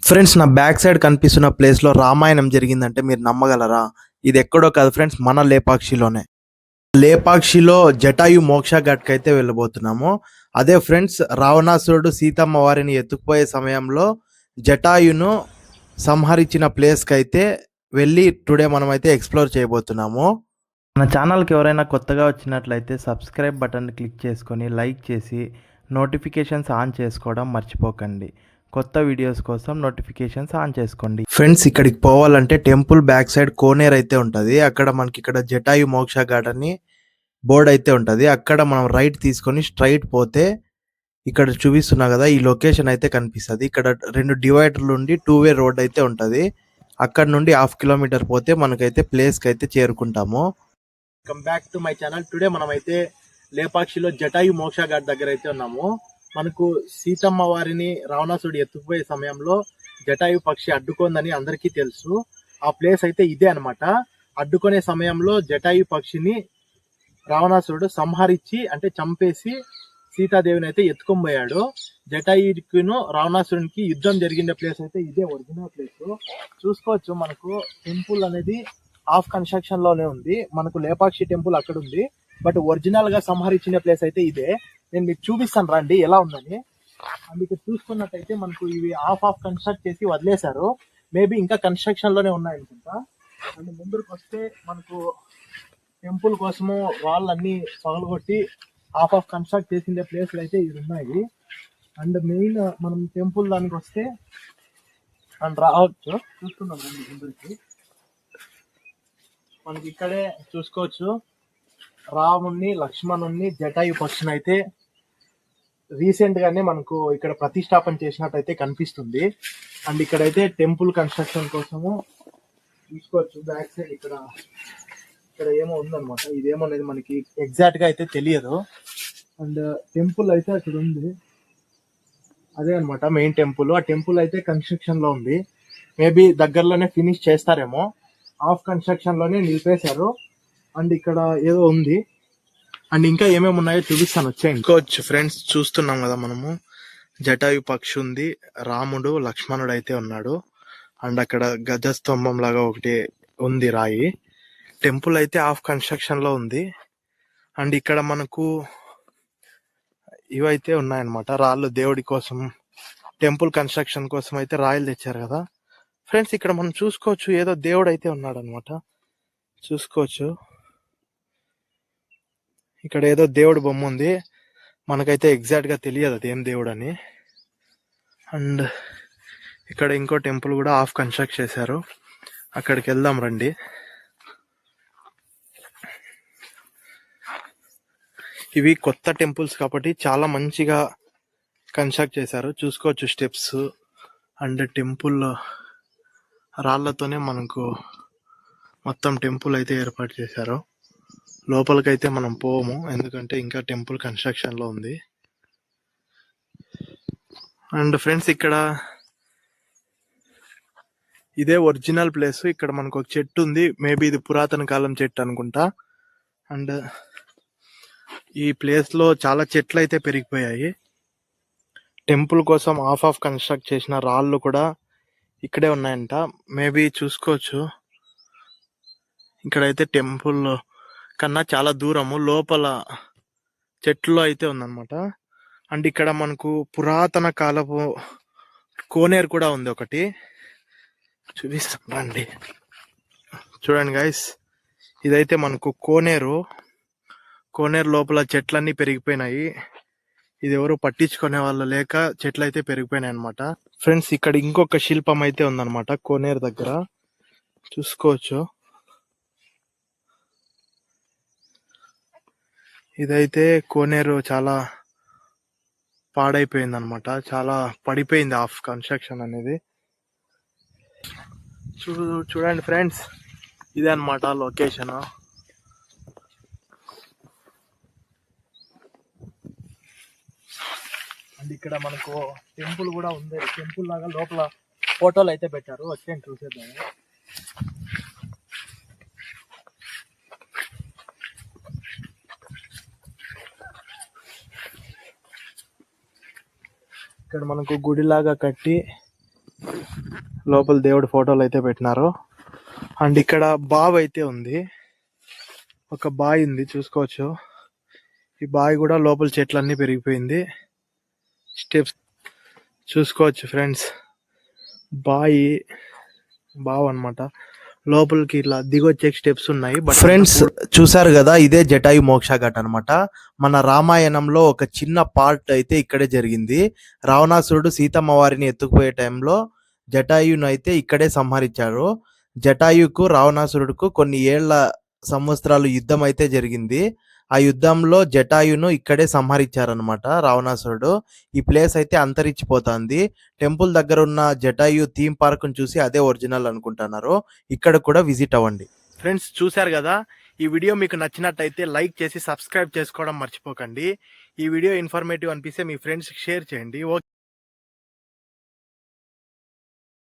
Friends, నా back side కనిపిస్తున్న ప్లేస్లో రామాయణం జరిగిందంటే మీరు నమ్మగలరా? ఇది ఎక్కడో కాదు ఫ్రెండ్స్, మన లేపాక్షిలోనే. లేపాక్షిలో జటాయు మోక్ష ఘాట్కి అయితే వెళ్ళబోతున్నాము. అదే ఫ్రెండ్స్, రావణాసురుడు సీతమ్మ వారిని ఎత్తుకుపోయే సమయంలో జటాయును సంహరించిన ప్లేస్కి అయితే వెళ్ళి టుడే మనమైతే ఎక్స్ప్లోర్ చేయబోతున్నాము. మన ఛానల్కి ఎవరైనా కొత్తగా వచ్చినట్లయితే సబ్స్క్రైబ్ బటన్ క్లిక్ చేసుకొని లైక్ చేసి నోటిఫికేషన్స్ ఆన్ చేసుకోవడం మర్చిపోకండి. కొత్త వీడియోస్ కోసం నోటిఫికేషన్స్ ఆన్ చేసుకోండి. ఫ్రెండ్స్, ఇక్కడికి పోవాలంటే టెంపుల్ బ్యాక్ సైడ్ కోనేర్ అయితే ఉంటుంది. అక్కడ మనకి ఇక్కడ జటాయు మోక్ష ఘాట్ అని బోర్డ్ అయితే ఉంటుంది. అక్కడ మనం రైట్ తీసుకొని స్ట్రైట్ పోతే ఇక్కడ చూపిస్తున్నా కదా, ఈ లొకేషన్ అయితే కనిపిస్తుంది. ఇక్కడ 2 డివైడర్లు ఉండి 2-వే రోడ్ అయితే ఉంటుంది. అక్కడ నుండి 1/2 కిలోమీటర్ పోతే మనకైతే ప్లేస్కి అయితే చేరుకుంటాము. Welcome back to my channel. Today మనమైతే లేపాక్షిలో జటాయు మోక్ష ఘాట్ దగ్గర అయితే ఉన్నాము. మనకు సీతమ్మ వారిని రావణాసురుడు ఎత్తుకుపోయే సమయంలో జటాయు పక్షి అడ్డుకుందని అందరికీ తెలుసు. ఆ ప్లేస్ అయితే ఇదే అనమాట. అడ్డుకునే సమయంలో జటాయు పక్షిని రావణాసురుడు సంహరించి అంటే చంపేసి సీతాదేవిని అయితే ఎత్తుకొని పోయాడు. జటాయుకును రావణాసురునికి యుద్ధం జరిగిన ప్లేస్ అయితే ఇదే ఒరిజినల్ ప్లేస్. చూసుకోవచ్చు, మనకు టెంపుల్ అనేది హాఫ్ కన్స్ట్రక్షన్ లోనే ఉంది. మనకు లేపాక్షి టెంపుల్ అక్కడ ఉంది, బట్ ఒరిజినల్ గా సంహరించిన ప్లేస్ అయితే ఇదే. నేను మీకు చూపిస్తాను రండి ఎలా ఉందని. అందుకే చూసుకున్నట్టయితే మనకు ఇవి హాఫ్ కన్స్ట్రక్ట్ చేసి వదిలేశారు. మేబీ ఇంకా కన్స్ట్రక్షన్ లోనే ఉన్నాయి అనుకుంటా. అండ్ ముందుకు వస్తే మనకు టెంపుల్ కోసము వాళ్ళన్నీ పగలగొట్టి హాఫ్ కన్స్ట్రక్ట్ చేసిన ప్లేస్లు అయితే ఇవి ఉన్నాయి. అండ్ మెయిన్ మనం టెంపుల్ దానికి వస్తే అండ్ రావచ్చు, చూసుకుందాం రండి ముందుకి. మనకి ఇక్కడే చూసుకోవచ్చు, రాముణ్ణి లక్ష్మణుణ్ణి జటాయు పక్షిని అయితే రీసెంట్ గానే మనకు ఇక్కడ ప్రతిష్టాపన చేసినట్టు అయితే కనిపిస్తుంది. అండ్ ఇక్కడైతే టెంపుల్ కన్స్ట్రక్షన్ కోసము చూసుకోవచ్చు. బ్యాక్ సైడ్ ఇక్కడ ఏమో ఉందన్నమాట. ఇదేమో అనేది మనకి ఎగ్జాక్ట్ గా అయితే తెలియదు. అండ్ టెంపుల్ అయితే అక్కడ ఉంది, అదే అనమాట మెయిన్ టెంపుల్. ఆ టెంపుల్ అయితే కన్స్ట్రక్షన్ లో ఉంది. మేబీ దగ్గరలోనే ఫినిష్ చేస్తారేమో. హాఫ్ కన్స్ట్రక్షన్ లోనే నిలిపేశారు. అండ్ ఇక్కడ ఏదో ఉంది. అండ్ ఇంకా ఏమేమి ఉన్నాయో చూపిస్తాను, వచ్చేయండి. ఇంకోవచ్చు ఫ్రెండ్స్, చూస్తున్నాం కదా మనము, జటాయు పక్షి ఉంది, రాముడు లక్ష్మణుడు అయితే ఉన్నాడు. అండ్ అక్కడ గజస్తంభం లాగా ఒకటి ఉంది, రాయి. టెంపుల్ అయితే హాఫ్ కన్స్ట్రక్షన్ లో ఉంది. అండ్ ఇక్కడ మనకు ఇవైతే ఉన్నాయన్నమాట, రాళ్ళు. దేవుడి కోసం టెంపుల్ కన్స్ట్రక్షన్ కోసం అయితే రాయలు తెచ్చారు కదా ఫ్రెండ్స్. ఇక్కడ మనం చూసుకోవచ్చు, ఏదో దేవుడు అయితే ఉన్నాడు అనమాట. చూసుకోవచ్చు, ఇక్కడ ఏదో దేవుడు బొమ్మ ఉంది. మనకైతే ఎగ్జాక్ట్ గా తెలియదు అదేం దేవుడు అని. అండ్ ఇక్కడ ఇంకో టెంపుల్ కూడా హాఫ్ కన్స్ట్రక్ట్ చేశారు, అక్కడికి వెళ్దాం రండి. ఇవి కొత్త టెంపుల్స్ కాబట్టి చాలా మంచిగా కన్స్ట్రక్ట్ చేశారు. చూసుకోవచ్చు స్టెప్స్ అండ్ టెంపుల్ రాళ్లతోనే మనకు మొత్తం టెంపుల్ అయితే ఏర్పాటు చేశారు. లోపలికైతే మనం పోము, ఎందుకంటే ఇంకా టెంపుల్ కన్స్ట్రక్షన్ లో ఉంది. అండ్ ఫ్రెండ్స్, ఇక్కడ ఇదే ఒరిజినల్ ప్లేస్. ఇక్కడ మనకు ఒక చెట్టు ఉంది, మేబీ ఇది పురాతన కాలం చెట్టు అనుకుంటా. అండ్ ఈ ప్లేస్ లో చాలా చెట్లు అయితే పెరిగిపోయాయి. టెంపుల్ కోసం హాఫ్ కన్స్ట్రక్ట్ చేసిన రాళ్ళు కూడా ఇక్కడే ఉన్నాయంట. మేబీ చూసుకోవచ్చు, ఇక్కడైతే టెంపుల్ కన్నా చాలా దూరము లోపల చెట్లు అయితే ఉందన్నమాట. అండ్ ఇక్కడ మనకు పురాతన కాలపు కోనేరు కూడా ఉంది ఒకటి, చూపిస్తాం రండి. చూడండి గైస్, ఇదైతే మనకు కోనేరు లోపల చెట్లన్నీ పెరిగిపోయినాయి. ఇది ఎవరు పట్టించుకునే వాళ్ళు లేక చెట్లు అయితే పెరిగిపోయినాయి అనమాట. ఫ్రెండ్స్, ఇక్కడ ఇంకొక శిల్పం అయితే ఉందన్నమాట కోనేరు దగ్గర, చూసుకోవచ్చు. ఇదైతే కోనేరు చాలా పాడైపోయింది అనమాట, చాలా పడిపోయింది హాఫ్ కన్స్ట్రక్షన్ అనేది. చూడండి ఫ్రెండ్స్, ఇదే అనమాట లొకేషన్. అండ్ ఇక్కడ మనకు టెంపుల్ కూడా ఉంది. టెంపుల్ లాగా లోపల ఫోటోలు అయితే పెట్టారు, వచ్చేయండి చూసేద్దాము. ఇక్కడ మనకు గుడిలాగా కట్టి లోపల దేవుడి ఫోటోలు అయితే పెట్టినారు. అండ్ ఇక్కడ బావి అయితే ఉంది, ఒక బావి ఉంది చూసుకోవచ్చు. ఈ బావి కూడా లోపల చెట్లన్నీ పెరిగిపోయింది. స్టెప్స్ చూసుకోవచ్చు ఫ్రెండ్స్, బావి అన్నమాట. లోపలికి ఇట్లా దిగొచ్చే స్టెప్స్ ఉన్నాయి. ఫ్రెండ్స్ చూసారు కదా, ఇదే జటాయు మోక్ష ఘాట్ అనమాట. మన రామాయణంలో ఒక చిన్న పార్ట్ అయితే ఇక్కడే జరిగింది. రావణాసురుడు సీతమ్మ వారిని ఎత్తుకుపోయే టైంలో జటాయును అయితే ఇక్కడే సంహరించారు. జటాయుకు రావణాసురుడుకు కొన్ని సంవత్సరాలు యుద్ధం అయితే జరిగింది. ఆ యుద్ధంలో జటాయును ఇక్కడే సంహరించారనమాట రావణాసురుడు. ఈ ప్లేస్ అయితే అంతరించిపోతుంది. టెంపుల్ దగ్గర ఉన్న జటాయు థీమ్ పార్క్ చూసి అదే ఒరిజినల్ అనుకుంటున్నారు. ఇక్కడ కూడా విజిట్ అవ్వండి. ఫ్రెండ్స్ చూశారు కదా, ఈ వీడియో మీకు నచ్చినట్టయితే లైక్ చేసి సబ్స్క్రైబ్ చేసుకోవడం మర్చిపోకండి. ఈ వీడియో ఇన్ఫర్మేటివ్ అనిపిస్తే మీ ఫ్రెండ్స్కి షేర్ చేయండి. ఓకే.